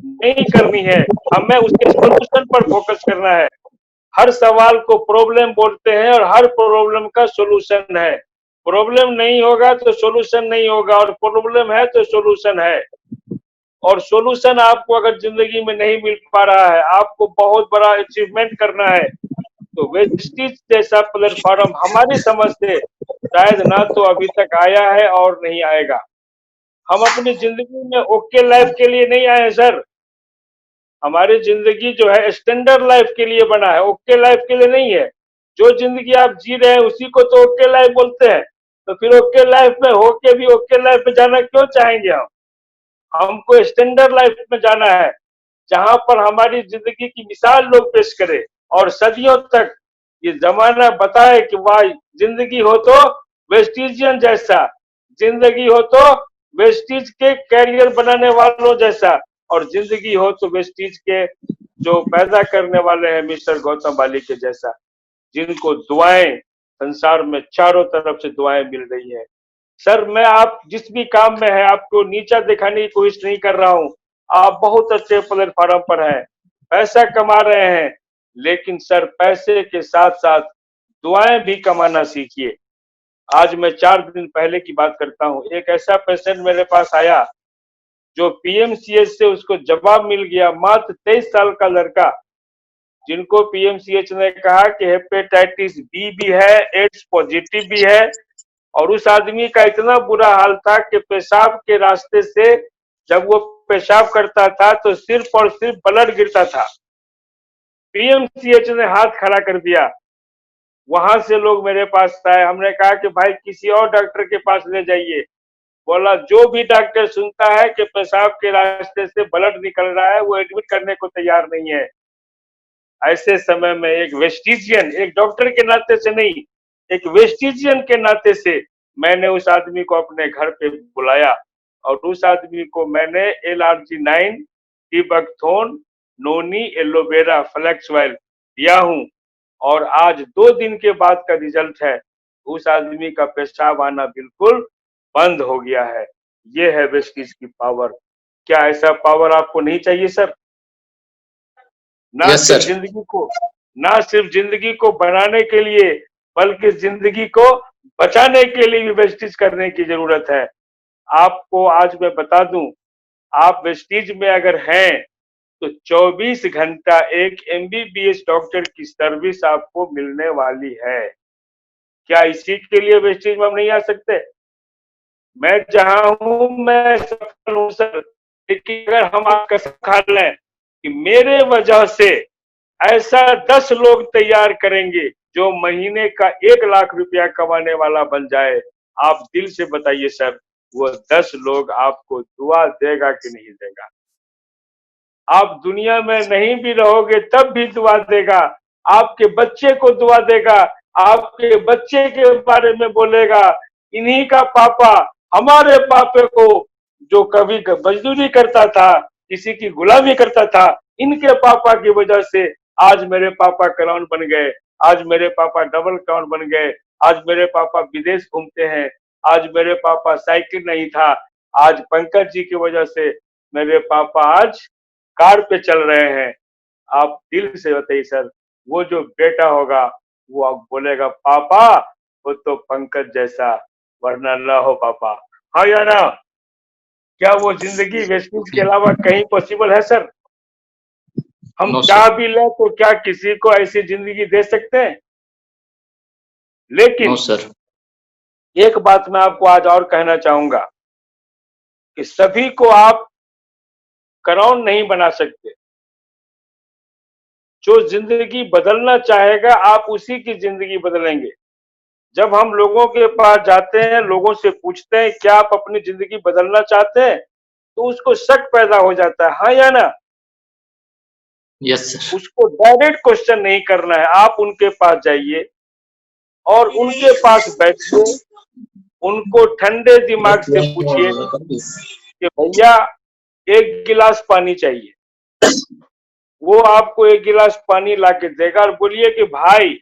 नहीं करनी है, हमें उसके सोल्यूशन पर फोकस करना है। हर सवाल को प्रॉब्लम बोलते हैं और हर प्रॉब्लम का सोल्यूशन है। प्रॉब्लम नहीं होगा तो सोल्यूशन नहीं होगा, और प्रॉब्लम है तो सोल्यूशन है। और सोल्यूशन आपको अगर जिंदगी में नहीं मिल पा रहा है, आपको बहुत बड़ा अचीवमेंट करना है, तो वेस्टीज जैसा प्लेटफॉर्म हमारी समझ से शायद ना तो अभी तक आया है और नहीं आएगा। हम अपनी जिंदगी में ओके लाइफ के लिए नहीं आए सर। हमारी जिंदगी जो है स्टैंडर्ड लाइफ के लिए बना है, ओके लाइफ के लिए नहीं है। जो जिंदगी आप जी रहे हैं उसी को तो ओके लाइफ बोलते हैं। तो फिर ओके लाइफ में होके भी ओके लाइफ में जाना क्यों चाहेंगे हम? हमको स्टैंडर्ड लाइफ में जाना है, जहां पर हमारी जिंदगी की मिसाल लोग पेश करें और सदियों तक ये जमाना बताए कि वाह, जिंदगी हो तो वेस्टिजियन जैसा, जिंदगी हो तो वेस्टिज के कैरियर बनाने वालों जैसा, और जिंदगी हो तो वेस्टिज के जो पैदा करने वाले हैं मिस्टर गौतम वाली के जैसा, जिनको दुआएं संसार में चारों तरफ से दुआएं मिल रही है। सर, मैं आप जिस भी काम में है आपको नीचा दिखाने की कोशिश नहीं कर रहा हूं। आप बहुत अच्छे प्लेटफॉर्म पर हैं, पैसा कमा रहे हैं, लेकिन सर पैसे के साथ साथ दुआएं भी कमाना सीखिए। आज मैं 4 दिन पहले की बात करता हूं, एक ऐसा पेशेंट मेरे पास आया जो पीएमसीएच से उसको जवाब मिल गया, मात्र 23 साल का लड़का, जिनको पीएमसीएच ने कहा कि हेपेटाइटिस बी भी है, एड्स पॉजिटिव भी है, और उस आदमी का इतना बुरा हाल था कि पेशाब के रास्ते से जब वो पेशाब करता था तो सिर्फ और सिर्फ ब्लड गिरता था। पीएमसीएच ने हाथ खड़ा कर दिया। वहां से लोग मेरे पास आए, हमने कहा कि भाई किसी और डॉक्टर के पास ले जाइए। बोला जो भी डॉक्टर सुनता है कि पेशाब के रास्ते से ब्लड निकल रहा है वो एडमिट करने को तैयार नहीं है। ऐसे समय में एक वेस्टिजियन, एक डॉक्टर के नाते से नहीं, एक वेस्टिजियन के नाते से मैंने उस आदमी को अपने घर पे बुलाया और उस आदमी को मैंने LRG9, टिबकथोन, नोनी, एलोवेरा, फ्लैक्स ऑयल दिया हूं, और आज 2 दिन के बाद का रिजल्ट है, उस आदमी का पेशाब आना बिल्कुल बंद हो गया है। ये है वेस्टिज की पावर। क्या ऐसा पावर आपको नहीं चाहिए सर? ना Yes, सिर्फ sir. जिंदगी को बनाने के लिए, बल्कि जिंदगी को बचाने के लिए भी वेस्टिज करने की जरूरत है। आपको आज मैं बता दूं, आप वेस्टिज में अगर हैं तो 24 घंटा एक MBBS डॉक्टर की सर्विस आपको मिलने वाली है। क्या इसी के लिए वेस्टिज में हम नहीं आ सकते? मैं जहां हूं मैं सफल हूं सर, लेकिन अगर हम आप कसम खा लें कि मेरे वजह से ऐसा 10 लोग तैयार करेंगे जो महीने का 1 लाख रुपया कमाने वाला बन जाए। आप दिल से बताइए सर, वो 10 लोग आपको दुआ देगा कि नहीं देगा? आप दुनिया में नहीं भी रहोगे तब भी दुआ देगा, आपके बच्चे को दुआ देगा, आपके बच्चे के बारे में बोलेगा, इन्हीं का पापा, हमारे पापे को जो कभी मजदूरी करता था, किसी की गुलामी करता था, इनके पापा की वजह से आज मेरे पापा क्राउन बन गए, आज मेरे पापा डबल क्राउन बन गए, आज मेरे पापा विदेश घूमते हैं, आज मेरे पापा साइकिल नहीं था, आज पंकज जी की वजह से मेरे पापा आज कार पे चल रहे हैं। आप दिल से बताइए सर, वो जो बेटा होगा वो आप बोलेगा पापा वो तो पंकज जैसा, वरना ना हो पापा। हाँ या ना? क्या वो जिंदगी वेस्टिज के अलावा कहीं पॉसिबल है सर? हम नो चाह सर, भी लें तो क्या किसी को ऐसी जिंदगी दे सकते हैं? नो लेकिन सर। एक बात मैं आपको आज और कहना चाहूंगा कि सभी को आप क्राउन नहीं बना सकते। जो जिंदगी बदलना चाहेगा आप उसी की जिंदगी बदलेंगे। जब हम लोगों के पास जाते हैं, लोगों से पूछते हैं क्या आप अपनी जिंदगी बदलना चाहते हैं, तो उसको शक पैदा हो जाता है, हाँ या ना? Yes sir. उसको डायरेक्ट क्वेश्चन नहीं करना है, आप उनके पास जाइए और उनके पास बैठिए, उनको ठंडे दिमाग से पूछिए कि भैया 1 गिलास पानी चाहिए। वो आपको 1 गिलास पानी लाके देगा और बोलिए कि भाई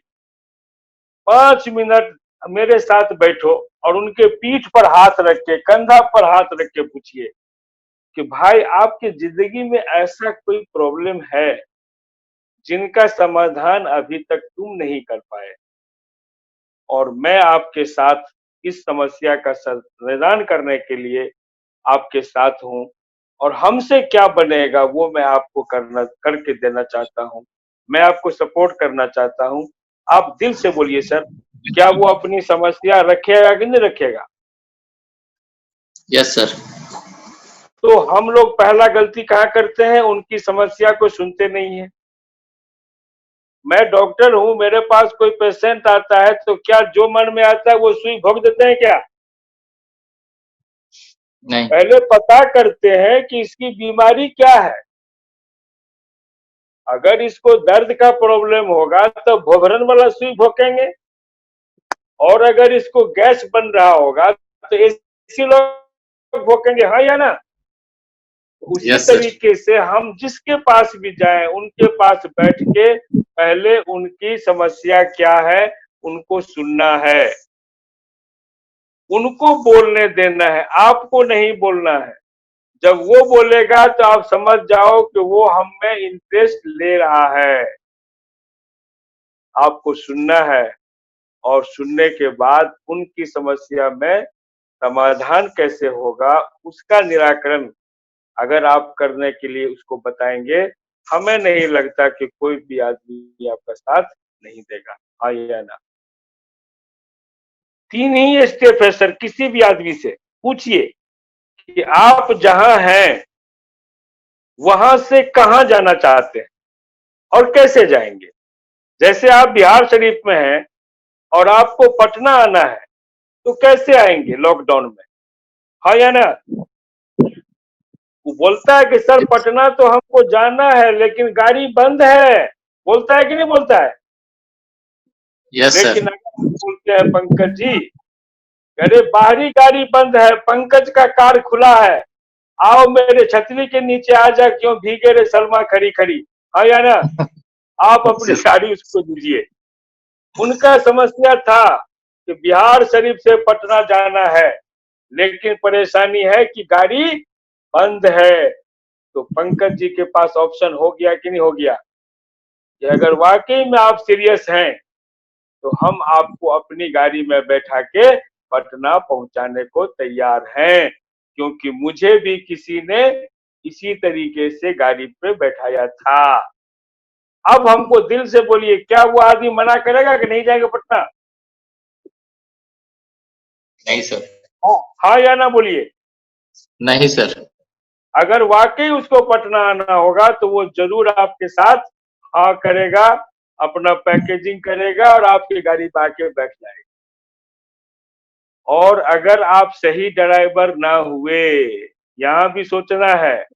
5 मिनट मेरे साथ बैठो, और उनके पीठ पर हाथ रख के, कंधा पर हाथ रख के पूछिए कि भाई आपकी जिंदगी में ऐसा कोई प्रॉब्लम है जिनका समाधान अभी तक तुम नहीं कर पाए, और मैं आपके साथ इस समस्या का समाधान करने के लिए आपके साथ हूं, और हमसे क्या बनेगा वो मैं आपको करके देना चाहता हूं। मैं आपको सपोर्ट करना चाहता हूं। आप दिल से बोलिए सर, क्या वो अपनी समस्या रखेगा कि नहीं रखेगा? Yes sir. तो हम लोग पहला गलती कहाँ करते हैं, उनकी समस्या को सुनते नहीं है। मैं डॉक्टर हूं, मेरे पास कोई पेशेंट आता है तो क्या जो मन में आता है वो सुई भोग देते हैं क्या? नहीं। पहले पता करते हैं कि इसकी बीमारी क्या है। अगर इसको दर्द का प्रॉब्लम होगा तो भोभरन वाला सुई भोंकेंगे, और अगर इसको गैस बन रहा होगा तो एसी लोग भोंकेंगे, हाँ या ना? उसी यस सर। तरीके से हम जिसके पास भी जाएं उनके पास बैठ के पहले उनकी समस्या क्या है उनको सुनना है, उनको बोलने देना है, आपको नहीं बोलना है। जब वो बोलेगा तो आप समझ जाओ कि वो हम में इंटरेस्ट ले रहा है। आपको सुनना है, और सुनने के बाद उनकी समस्या में समाधान कैसे होगा उसका निराकरण अगर आप करने के लिए उसको बताएंगे, हमें नहीं लगता कि कोई भी आदमी आपका साथ नहीं देगा, हाँ या ना? 3 ही स्टेप है सर, किसी भी आदमी से पूछिए कि आप जहां हैं वहां से कहां जाना चाहते हैं और कैसे जाएंगे। जैसे आप बिहार शरीफ में हैं और आपको पटना आना है तो कैसे आएंगे लॉकडाउन में, हाँ या ना? वो बोलता है कि सर पटना तो हमको जाना है लेकिन गाड़ी बंद है, बोलता है कि नहीं बोलता है? Yes sir. लेकिन अगर हम बोलते हैं पंकज जी, अरे बाहरी गाड़ी बंद है, पंकज का कार खुला है, आओ मेरे छतरी के नीचे आ जा, क्यों भीगे रे सलमा खड़ी खड़ी, हाँ या ना? आप अपनी गाड़ी उसको दीजिए। उनका समस्या था कि बिहार शरीफ से पटना जाना है, लेकिन परेशानी है कि गाड़ी बंद है। तो पंकज जी के पास ऑप्शन हो गया कि नहीं हो गया कि अगर वाकई में आप सीरियस हैं तो हम आपको अपनी गाड़ी में बैठा के पटना पहुंचाने को तैयार हैं, क्योंकि मुझे भी किसी ने इसी तरीके से गाड़ी पे बैठाया था। अब हमको दिल से बोलिए, क्या वो आदमी मना करेगा कि नहीं जाएंगे पटना? नहीं सर। हाँ या ना बोलिए। नहीं सर। अगर वाकई उसको पटना आना होगा तो वो जरूर आपके साथ हाँ करेगा, अपना पैकेजिंग करेगा और आपकी गाड़ी पे आके बैठ जाएगा। और अगर आप सही ड्राइवर ना हुए, यहाँ भी सोचना है,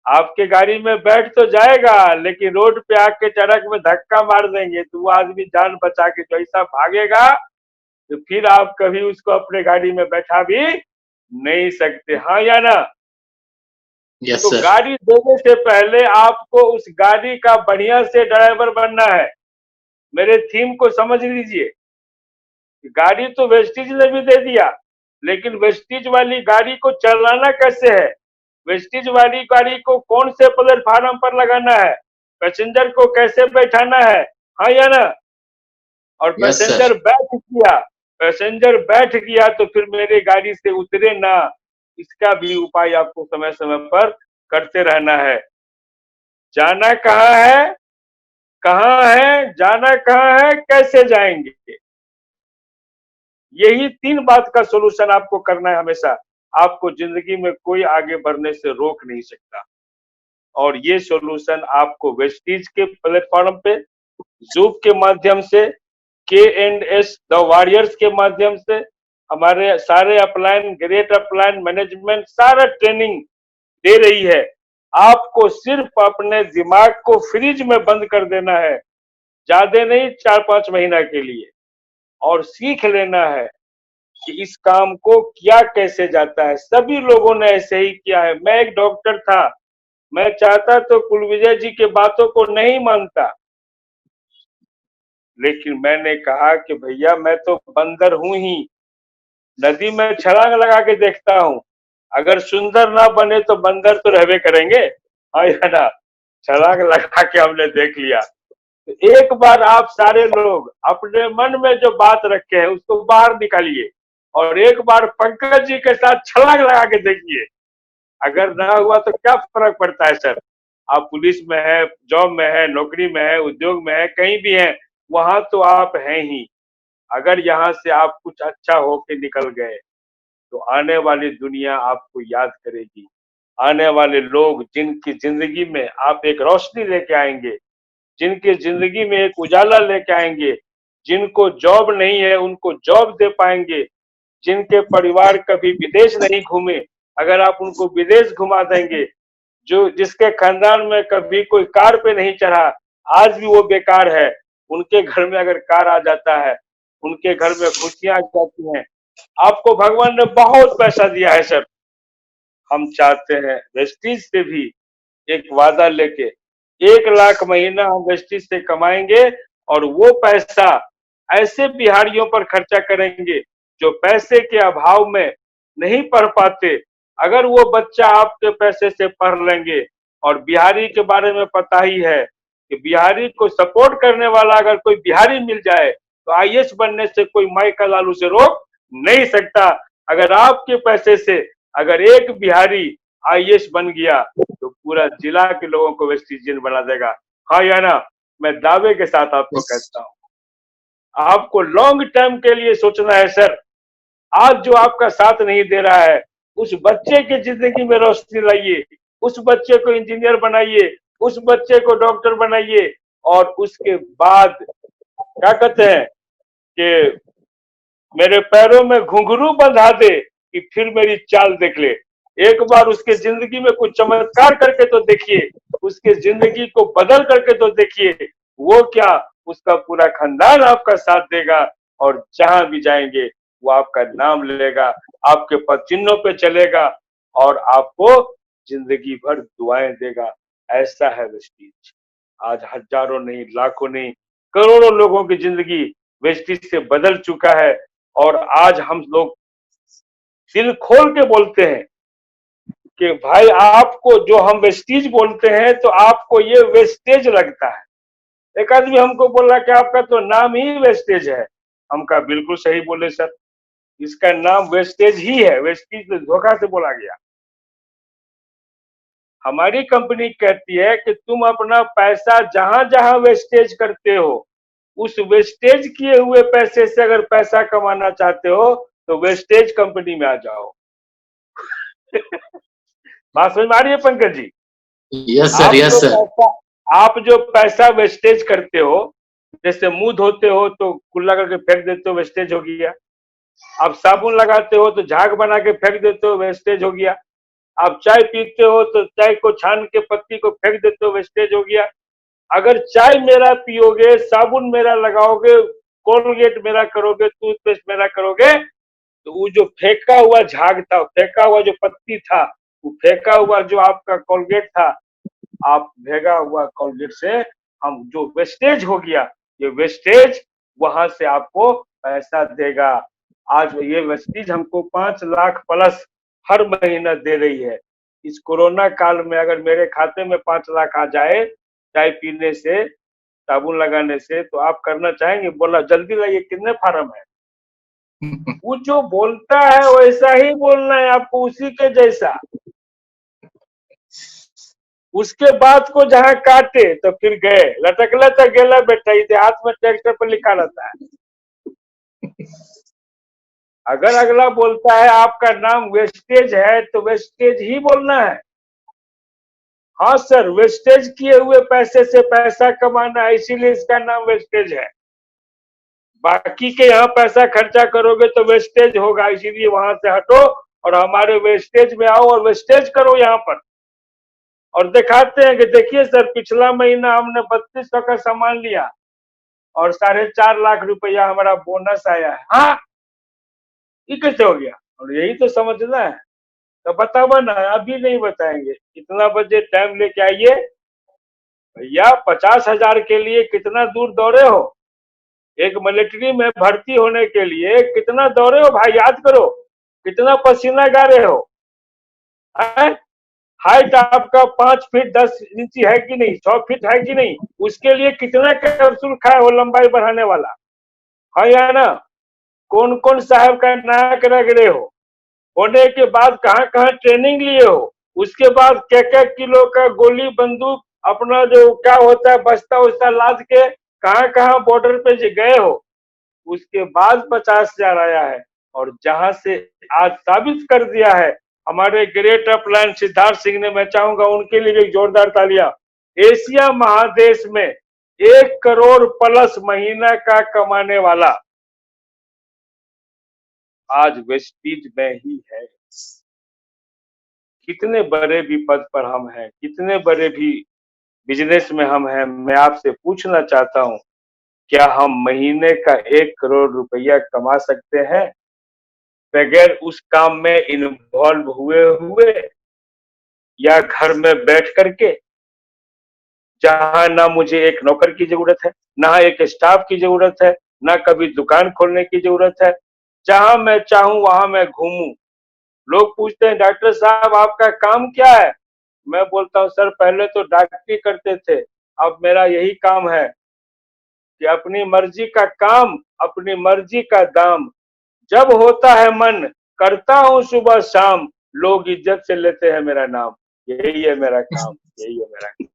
आपके गाड़ी में बैठ तो जाएगा लेकिन रोड पे आके सड़क में धक्का मार देंगे तो वो आदमी जान बचा के जो ऐसा भागेगा तो फिर आप कभी उसको अपने गाड़ी में बैठा भी नहीं सकते। हाँ या ना? यस तो सर। गाड़ी देने से पहले आपको उस गाड़ी का बढ़िया से ड्राइवर बनना है। मेरे थीम को समझ लीजिए। गाड़ी तो वेस्टिज ने भी दे दिया, लेकिन वेस्टिज वाली गाड़ी को चलाना कैसे है, वेस्टिज वाली गाड़ी को कौन से प्लेटफार्म पर लगाना है, पैसेंजर को कैसे बैठाना है। हाँ या ना? और यस पैसेंजर सर। पैसेंजर बैठ गया तो फिर मेरे गाड़ी से उतरे ना, इसका भी उपाय आपको समय समय पर करते रहना है। जाना कहाँ है, जाना कहाँ है, कैसे जाएंगे, यही 3 बात का सोल्यूशन आपको करना है हमेशा। आपको जिंदगी में कोई आगे बढ़ने से रोक नहीं सकता। और ये सोल्यूशन आपको वेस्टीज के प्लेटफॉर्म पे, जूप के माध्यम से, K&S द वॉरियर्स के माध्यम से, हमारे सारे अपलाइन, ग्रेट अपलाइन मैनेजमेंट सारा ट्रेनिंग दे रही है। आपको सिर्फ अपने दिमाग को फ्रिज में बंद कर देना है, ज्यादा नहीं, 4-5 महीना के लिए, और सीख लेना है कि इस काम को किया कैसे जाता है। सभी लोगों ने ऐसे ही किया है। मैं एक डॉक्टर था, मैं चाहता तो कुलविजय जी के बातों को नहीं मानता, लेकिन मैंने कहा कि भैया मैं तो बंदर हूं ही, नदी में छलांग लगा के देखता हूं, अगर सुंदर ना बने तो बंदर तो रहवे करेंगे। हाँ या ना? छलांग लगा के हमने देख लिया। तो एक बार आप सारे लोग अपने मन में जो बात रखे हैं उसको बाहर निकालिए और एक बार पंकज जी के साथ छलांग लगा के देखिए। अगर ना हुआ तो क्या फर्क पड़ता है सर? आप पुलिस में है, जॉब में है, नौकरी में है, उद्योग में है, कहीं भी है, वहां तो आप हैं ही। अगर यहाँ से आप कुछ अच्छा होके निकल गए तो आने वाली दुनिया आपको याद करेगी। आने वाले लोग जिनकी जिंदगी में आप एक रोशनी लेके आएंगे, जिनकी जिंदगी में एक उजाला लेके आएंगे, जिनको जॉब नहीं है उनको जॉब दे पाएंगे, जिनके परिवार कभी विदेश नहीं घूमे, अगर आप उनको विदेश घुमा देंगे, जो जिसके खानदान में कभी कोई कार पे नहीं चढ़ा, आज भी वो बेकार है, उनके घर में अगर कार आ जाता है, उनके घर में खुशियां आ जाती हैं। आपको भगवान ने बहुत पैसा दिया है सर। हम चाहते हैं वेस्टीज से भी एक वादा लेके 1 लाख महीना हम वेस्टीज से कमाएंगे और वो पैसा ऐसे बिहारियों पर खर्चा करेंगे जो पैसे के अभाव में नहीं पढ़ पाते। अगर वो बच्चा आपके पैसे से पढ़ लेंगे, और बिहारी के बारे में पता ही है कि बिहारी को सपोर्ट करने वाला अगर कोई बिहारी मिल जाए तो आईएएस बनने से कोई माई का लालू से रोक नहीं सकता। अगर आपके पैसे से अगर एक बिहारी आईएएस बन गया तो पूरा जिला के लोगों को वेस्टिजियन बना देगा। हाँ या ना? मैं दावे के साथ आपको कहता हूँ, आपको लॉन्ग टर्म के लिए सोचना है सर। आज जो आपका साथ नहीं दे रहा है, उस बच्चे की जिंदगी में रोशनी लाइए, उस बच्चे को इंजीनियर बनाइए, उस बच्चे को डॉक्टर बनाइए, और उसके बाद क्या कहते हैं कि मेरे पैरों में घुंघरू बंधा दे कि फिर मेरी चाल देख ले। एक बार उसके जिंदगी में कुछ चमत्कार करके तो देखिए, उसके जिंदगी को बदल करके तो देखिए। वो क्या, उसका पूरा खानदान आपका साथ देगा और जहां भी जाएंगे वो आपका नाम लेगा, आपके पद चिन्हों पे चलेगा और आपको जिंदगी भर दुआएं देगा। ऐसा है वेस्टीज। आज हजारों नहीं, लाखों नहीं, करोड़ों लोगों की जिंदगी वेस्टीज से बदल चुका है। और आज हम लोग दिल खोल के बोलते हैं कि भाई आपको जो हम वेस्टीज बोलते हैं तो आपको ये वेस्टेज लगता है। एक आदमी हमको बोला कि आपका तो नाम ही वेस्टेज है। हम कहा बिल्कुल सही बोले सर, इसका नाम वेस्टेज ही है, वेस्टेज तो धोखा से बोला गया। हमारी कंपनी कहती है कि तुम अपना पैसा जहां जहां वेस्टेज करते हो, उस वेस्टेज किए हुए पैसे से अगर पैसा कमाना चाहते हो तो वेस्टेज कंपनी में आ जाओ। बात समझ में आ रही है Pankaj ji? Yes sir, yes sir. आप जो पैसा वेस्टेज करते हो, जैसे मुंह धोते हो तो कुल्ला करके फेंक देते हो, वेस्टेज हो गया। आप साबुन लगाते हो तो झाग बना के फेंक देते हो, वेस्टेज हो गया। आप चाय पीते हो तो चाय को छान के पत्ती को फेंक देते हो, वेस्टेज हो गया। अगर चाय मेरा पियोगे, साबुन मेरा लगाओगे, कोलगेट मेरा करोगे, टूथपेस्ट मेरा करोगे, तो वो जो फेंका हुआ झाग था, फेंका हुआ जो पत्ती था, वो फेंका हुआ जो आपका कोलगेट था, आप भेगा हुआ कोलगेट से हम जो वेस्टेज हो गया, ये वेस्टेज वहां से आपको पैसा देगा। आज ये वेस्टेज हमको 5 लाख प्लस हर महीना दे रही है। इस कोरोना काल में अगर मेरे खाते में 5 लाख आ जाए चाय पीने से, साबुन लगाने से, तो आप करना चाहेंगे? बोला जल्दी लाइए, कितने फार्म है? वो जो बोलता है वैसा ही बोलना है आपको, उसी के जैसा। उसके बाद को जहां काटे तो फिर गए, लटकला तो गेला बेटा, इतिहास में ट्रैक्टर पर लिखा रहता है। अगर अगला बोलता है आपका नाम वेस्टेज है तो वेस्टेज ही बोलना है। हाँ सर, वेस्टेज किए हुए पैसे से पैसा कमाना है, इसीलिए इसका नाम वेस्टेज है। बाकी के यहाँ पैसा खर्चा करोगे तो वेस्टेज होगा, इसीलिए वहां से हटो और हमारे वेस्टेज में आओ और वेस्टेज करो यहाँ पर। और दिखाते हैं कि देखिए सर, पिछला महीना हमने 3200 का सामान लिया और 4.5 लाख रुपया हमारा बोनस आया है। हाँ, ये कैसे हो गया? और यही तो समझना है। तो बताओ ना, अभी नहीं बताएंगे। कितना बजे टाइम लेके आइए भैया। 50,000 के लिए कितना दूर दौड़े हो? एक मिलिट्री में भर्ती होने के लिए कितना दौड़े हो भाई, याद करो। कितना पसीना गारे हो? हाइट आपका 5 फीट 10 इंची है कि नहीं, 6 फीट है कि नहीं? उसके लिए कितना कैप्सूल खाए हो लंबाई बढ़ाने वाला? है या ना? कौन कौन साहब का नाक रगड़े हो? होने के बाद कहाँ कहाँ ट्रेनिंग लिए हो? उसके बाद क्या किलो का गोली बंदूक अपना जो क्या होता है बस्ता उस्ता लाद के कहाँ कहाँ बॉर्डर पे गए हो? उसके बाद 50,000 आया है। और जहां से आज साबित कर दिया है हमारे ग्रेट अपलाइन सिद्धार्थ सिंह ने, मैं चाहूंगा उनके लिए भी जोरदार तालियां। एशिया महादेश में 1 करोड़ प्लस महीना का कमाने वाला आज वेस्टीज में ही है। कितने बड़े भी पद पर हम हैं, कितने बड़े भी बिजनेस में हम हैं, मैं आपसे पूछना चाहता हूं, क्या हम महीने का 1 करोड़ रुपया कमा सकते हैं बगैर उस काम में इन्वॉल्व हुए हुए, या घर में बैठ करके, जहां ना मुझे एक नौकर की जरूरत है, ना एक स्टाफ की जरूरत है, ना कभी दुकान खोलने की जरूरत है, जहां मैं चाहूं वहां मैं घूमूं। लोग पूछते हैं डॉक्टर साहब आपका काम क्या है? मैं बोलता हूं सर, पहले तो डॉक्टरी करते थे, अब मेरा यही काम है कि अपनी मर्जी का काम, अपनी मर्जी का दाम, जब होता है मन करता हूँ सुबह शाम, लोग इज्जत से लेते हैं मेरा नाम। यही है मेरा काम, यही है मेरा काम।